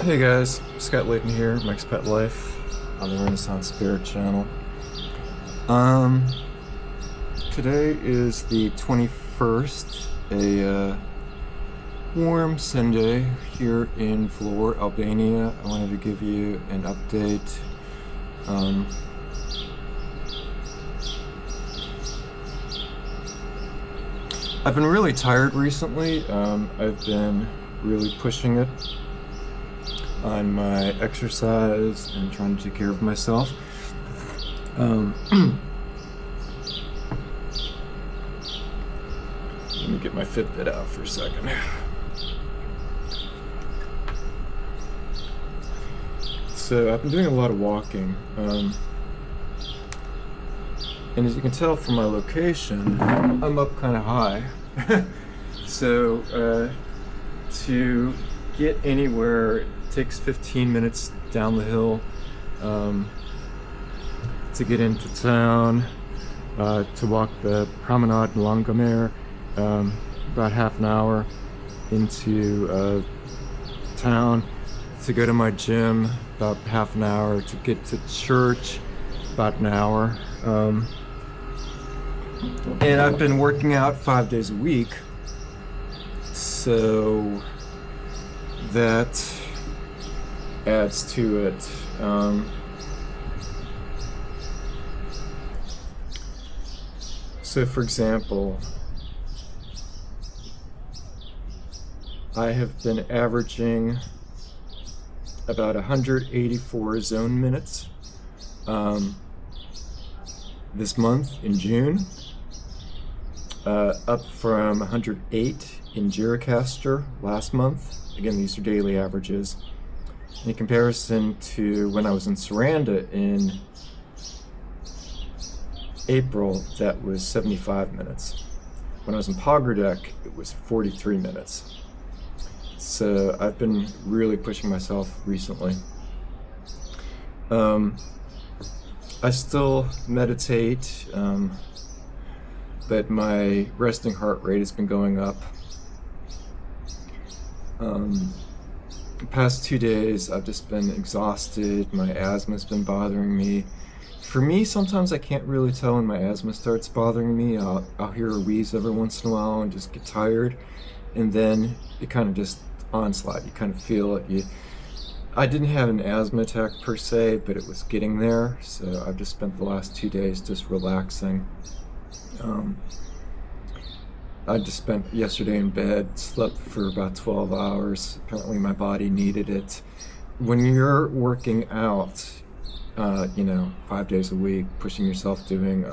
Hey guys, Scott Layton here, my Expat Life on the Renaissance Spirit channel. Today is the 21st, a warm Sunday here in Vlore, Albania. I wanted to give you an update. I've been really tired recently. I've been really pushing it on my exercise and trying to take care of myself. Let me get my Fitbit out for a second. So I've been doing a lot of walking, and as you can tell from my location, I'm up kind of high. So to get anywhere, takes 15 minutes down the hill to get into town, to walk the promenade in Longomare, about half an hour into town, to go to my gym, about half an hour, to get to church, about an hour. And I've been working out 5 days a week, so that adds to it. So for example, I have been averaging about 184 zone minutes this month in June, up from 108 in Gjirokastër last month. Again, these are daily averages. In comparison to when I was in Sarandë in April, that was 75 minutes. When I was in Pogradec, it was 43 minutes. So I've been really pushing myself recently. I still meditate, but my resting heart rate has been going up. The past 2 days I've just been exhausted. My asthma's been bothering me. For me, sometimes I can't really tell when my asthma starts bothering me. I'll hear a wheeze every once in a while and just get tired, and then it kind of just onslaught. You kind of feel it. I didn't have an asthma attack per se, but it was getting there, so I've just spent the last 2 days just relaxing. I just spent yesterday in bed, slept for about 12 hours. Apparently my body needed it. When you're working out, 5 days a week, pushing yourself, doing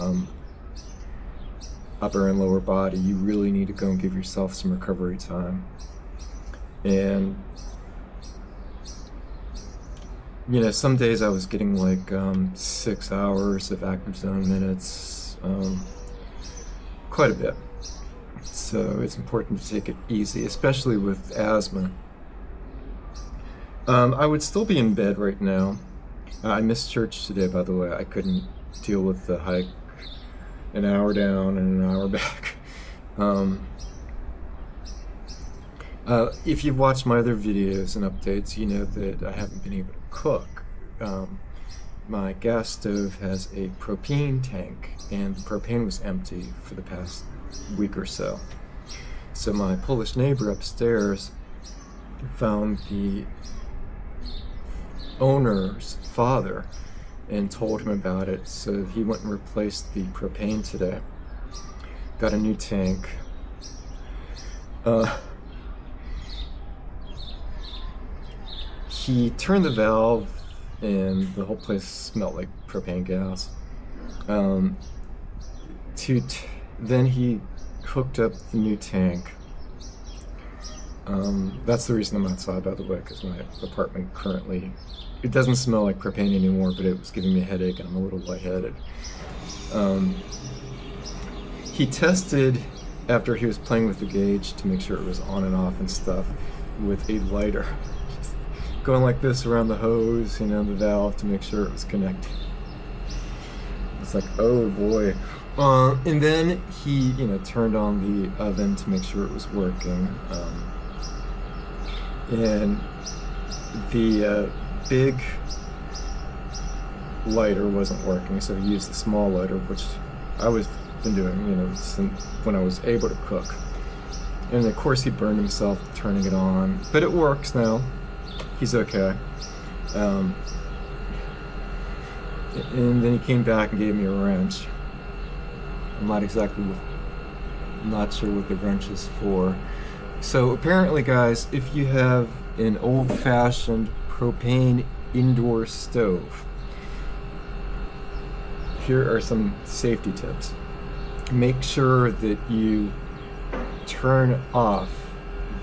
upper and lower body, you really need to go and give yourself some recovery time. And some days I was getting like 6 hours of active zone minutes, quite a bit. So it's important to take it easy, especially with asthma. I would still be in bed right now. I missed church today, by the way. I couldn't deal with the hike, an hour down and an hour back. If you've watched my other videos and updates, you know that I haven't been able to cook. My gas stove has a propane tank, and the propane was empty for the past week or so. So my Polish neighbor upstairs found the owner's father and told him about it, so he went and replaced the propane today. Got a new tank. He turned the valve and the whole place smelled like propane gas. Then he hooked up the new tank. That's the reason I'm outside, by the way, because my apartment currently, it doesn't smell like propane anymore, but it was giving me a headache and I'm a little lightheaded. He tested, after he was playing with the gauge to make sure it was on and off and stuff, with a lighter. Just going like this around the hose, the valve, to make sure it was connected. It's like, oh boy. And then he, turned on the oven to make sure it was working. And the big lighter wasn't working, so he used the small lighter, which I was been doing, you know, since when I was able to cook. And of course he burned himself turning it on, but it works now. He's okay. And then he came back and gave me a wrench. I'm not sure what the wrench is for. So apparently, guys, if you have an old-fashioned propane indoor stove, here are some safety tips. Make sure that you turn off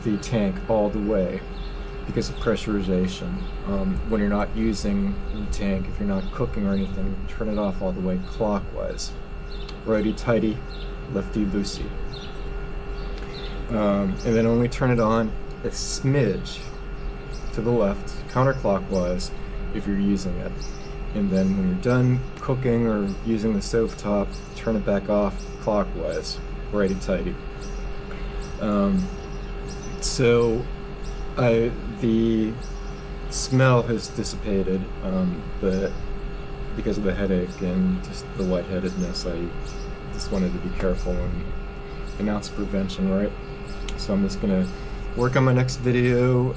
the tank all the way because of pressurization. When you're not using the tank, if you're not cooking or anything, turn it off all the way clockwise. Righty-tighty, lefty-loosey. And then only turn it on a smidge to the left, counterclockwise, if you're using it. And then when you're done cooking or using the stovetop, turn it back off clockwise, righty-tighty. So the smell has dissipated, but because of the headache and just the lightheadedness, I just wanted to be careful and an ounce of prevention, right? So I'm just gonna work on my next video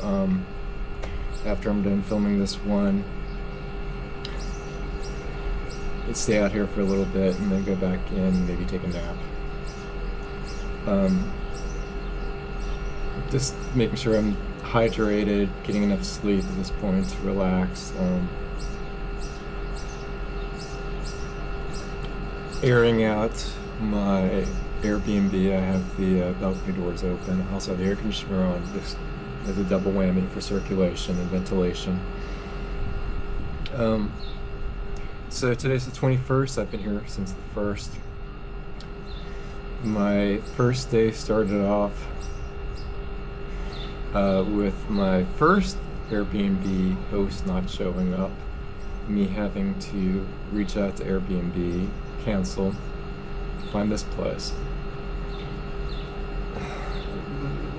after I'm done filming this one. Let's stay out here for a little bit and then go back in and maybe take a nap. Just making sure I'm hydrated, getting enough sleep at this point to relax. Airing out my Airbnb. I have the balcony doors open. I also have the air conditioner on, just as a double whammy for circulation and ventilation. So today's the 21st. I've been here since the 1st. My first day started off with my first Airbnb host not showing up, me having to reach out to Airbnb, cancel, find this place.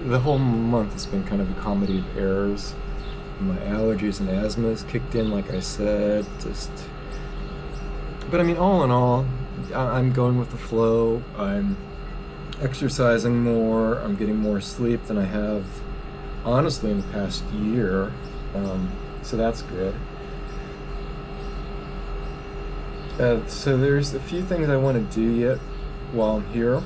The whole month has been kind of a comedy of errors. My allergies and asthmas kicked in, like I said, but I mean, all in all, I'm going with the flow. I'm exercising more. I'm getting more sleep than I have, honestly, in the past year. So that's good. So there's a few things I want to do yet while I'm here.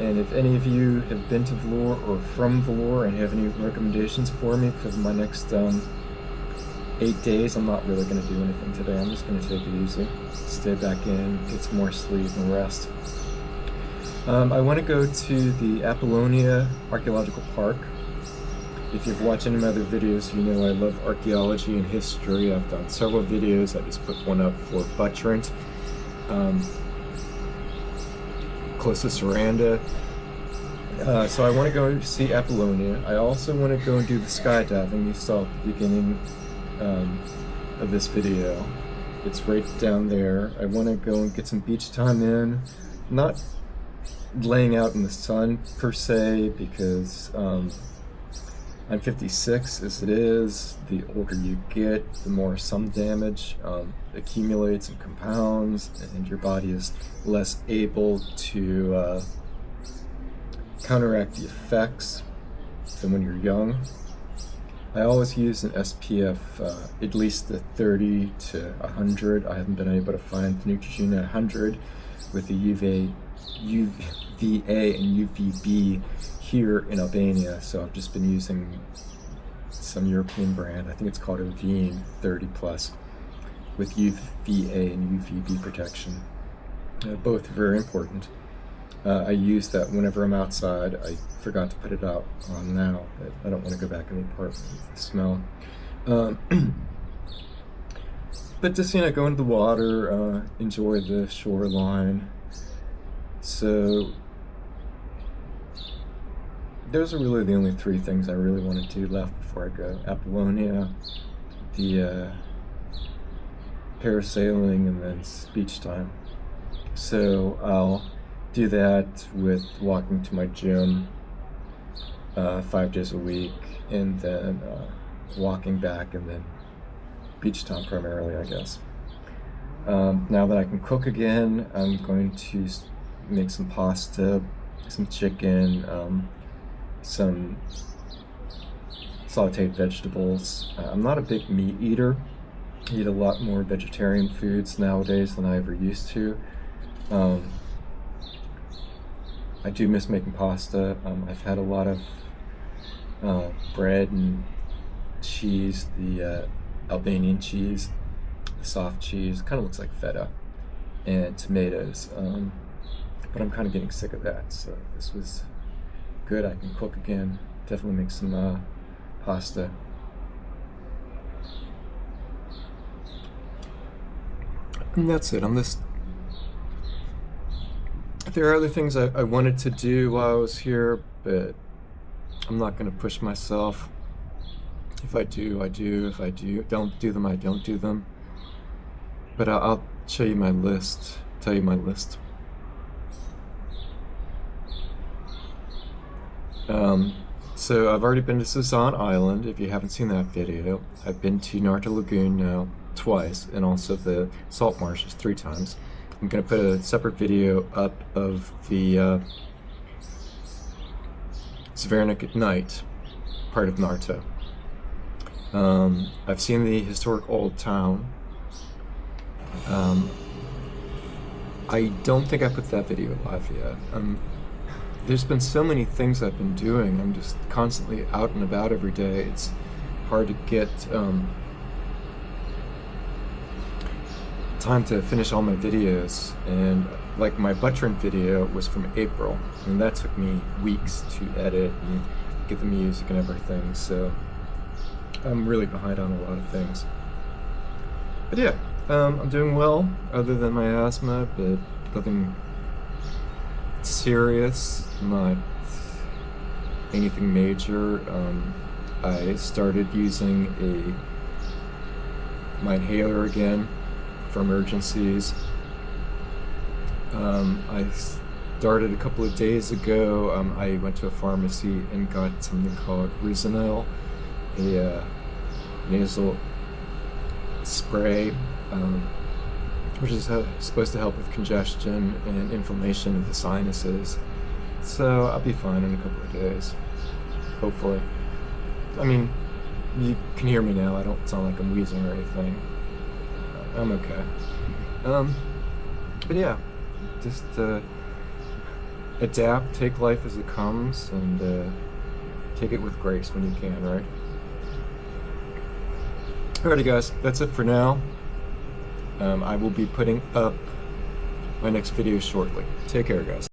And if any of you have been to Vlore or from Vlore and have any recommendations for me for my next 8 days, I'm not really going to do anything today. I'm just going to take it easy, stay back in, get some more sleep and rest. I want to go to the Apollonia Archaeological Park. If you've watched any of my other videos, you know I love archaeology and history. I've done several videos. I just put one up for Buttrent, close to Sarandë. So I want to go see Apollonia. I also want to go and do the skydiving you saw at the beginning of this video. It's right down there. I want to go and get some beach time in, not laying out in the sun per se, because I'm 56 as it is. The older you get, the more sun damage accumulates and compounds, and your body is less able to counteract the effects than when you're young. I always use an SPF at least the 30 to 100. I haven't been able to find the Neutrogena 100 with the UVA and UVB here in Albania, so I've just been using some European brand. I think it's called Avene 30 plus with UVA and UVB protection. Both very important. I use that whenever I'm outside. I forgot to put it out on now, but I don't want to go back in the apartment with the smell. But just, you know, go into the water, enjoy the shoreline. So those are really the only three things I really want to do left before I go. Apollonia, the parasailing, and then beach time. So I'll do that with walking to my gym 5 days a week, and then walking back, and then beach time primarily, I guess. Now that I can cook again, I'm going to make some pasta, some chicken, some sautéed vegetables. I'm not a big meat eater. I eat a lot more vegetarian foods nowadays than I ever used to. I do miss making pasta. I've had a lot of bread and cheese, the Albanian cheese, the soft cheese, kind of looks like feta, and tomatoes. But I'm kind of getting sick of that, so this was good. I can cook again. Definitely make some pasta. And that's it. There are other things I wanted to do while I was here, but I'm not going to push myself. If I do, I do. If I don't do them, I don't do them. But I'll show you my list, tell you my list. So I've already been to Sarandë Island, if you haven't seen that video. I've been to Narta Lagoon now twice, and also the salt marshes 3 times. I'm going to put a separate video up of the Zvērnik at night, part of Narta. I've seen the historic old town. I don't think I put that video live yet. There's been so many things I've been doing. I'm just constantly out and about every day. It's hard to get time to finish all my videos, and like my Buttrend video was from April, and that took me weeks to edit and get the music and everything, so I'm really behind on a lot of things. But yeah, I'm doing well, other than my asthma, but nothing serious, not anything major. I started using my inhaler again for emergencies. I started a couple of days ago. I went to a pharmacy and got something called Risonel, a nasal spray, which is supposed to help with congestion and inflammation of the sinuses. So I'll be fine in a couple of days, hopefully. I mean, you can hear me now. I don't sound like I'm wheezing or anything. I'm okay. But yeah, just adapt, take life as it comes, and take it with grace when you can, right? Alrighty guys, that's it for now. I will be putting up my next video shortly. Take care, guys.